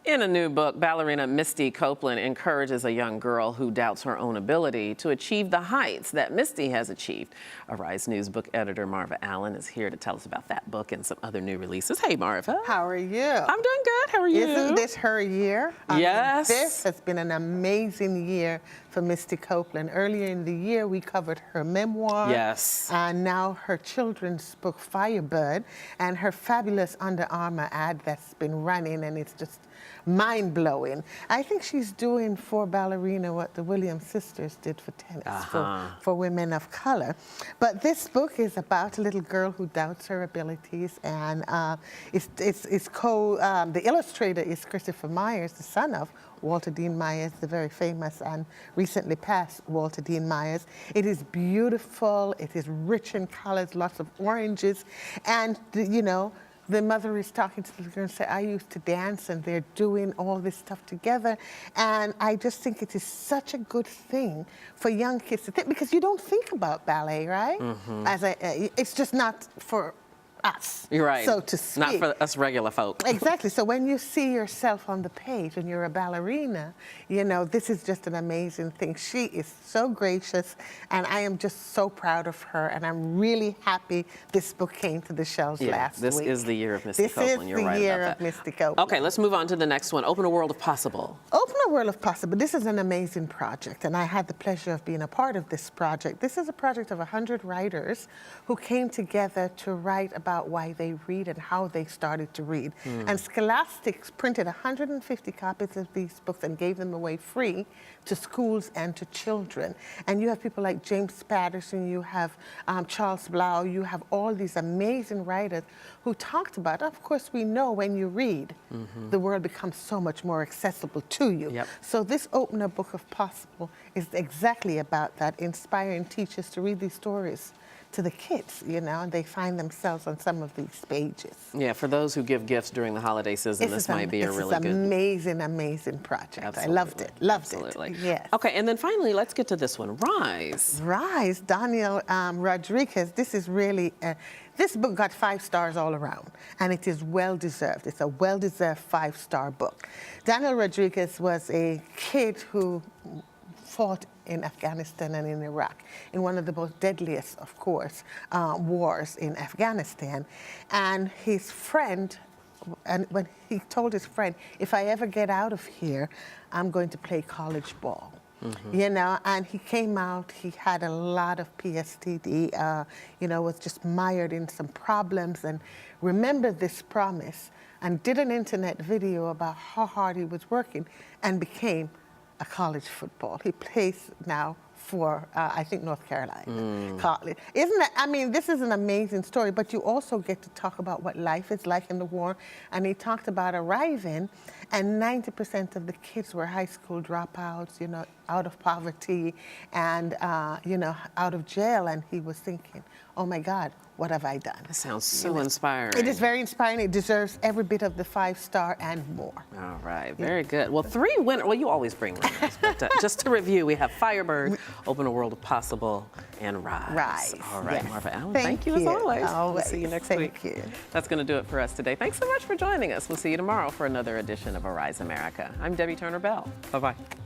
In a new book, ballerina Misty Copeland encourages a young girl who doubts her own ability to achieve the heights that Misty has achieved. Arise News book editor Marva Allen is here to tell us about that book and some other new releases. Hey, Marva. How are you? I'm doing good. How are you? Isn't this her year? Yes. This has been an amazing year for Misty Copeland. Earlier in the year, we covered her memoir. Yes. And now her children's book, Firebird, and her fabulous Under Armour ad that's been running, and it's just mind-blowing. I think she's doing for Ballerina what the Williams sisters did for tennis, for women of color. But this book is about a little girl who doubts her abilities, and the illustrator is Christopher Myers, the son of Walter Dean Myers, the very famous and recently passed Walter Dean Myers. It is beautiful, it is rich in colors, lots of oranges, and you know, the mother is talking to the girl and say, I used to dance, and they're doing all this stuff together. And I just think it is such a good thing for young kids to think, because you don't think about ballet, right? It's just not for us, you're right, so to speak. Not for us regular folk. Exactly. So when you see yourself on the page and you're a ballerina, you know, this is just an amazing thing. She is so gracious, and I am just so proud of her, and I'm really happy this book came to the shelves last week. This is the year of Misty Copeland. You're right about that. This is the year of Misty Copeland. Okay, let's move on to the next one, Open a World of Possible. Open a World of Possible. This is an amazing project, and I had the pleasure of being a part of this project. This is a project of 100 writers who came together to write about why they read and how they started to read. And Scholastic printed 150 copies of these books and gave them away free to schools and to children. And you have people like James Patterson, you have Charles Blau, you have all these amazing writers who talked about, of course we know when you read, the world becomes so much more accessible to you. So this Open a Book of Possible is exactly about that, inspiring teachers to read these stories to the kids, you know, and they find themselves on some of these pages. Yeah, for those who give gifts during the holiday season, this might be a really good... It's an amazing, amazing project. Absolutely. I loved it, loved it. Yes. Okay, and then finally, let's get to this one, Rise. Rise, Daniel Rodriguez. This is really, this book got 5 stars all around, and it is well-deserved. It's a well-deserved 5-star book. Daniel Rodriguez was a kid who fought in Afghanistan and in Iraq, in one of the most deadliest, of course, wars in Afghanistan. And his friend, and when he told his friend, if I ever get out of here, I'm going to play college ball. You know, and he came out, he had a lot of PTSD, you know, was just mired in some problems, and remembered this promise and did an internet video about how hard he was working and became a college football. He plays now for, I think, North Carolina College. Isn't that, I mean, this is an amazing story, but you also get to talk about what life is like in the war. And he talked about arriving, and 90% of the kids were high school dropouts, you know, out of poverty and, you know, out of jail. And he was thinking, oh my God, what have I done? That sounds so inspiring. It is very inspiring. It deserves every bit of the 5-star and more. All right, very good. Well, 3 winners, well, you always bring winners, but just to review, we have Firebird, Open a World of Possible, and Rise. All right, Marva Allen, thank you as always. We'll see you next week. Thank you. That's going to do it for us today. Thanks so much for joining us. We'll see you tomorrow for another edition of Arise America. I'm Debbie Turner-Bell. Bye-bye.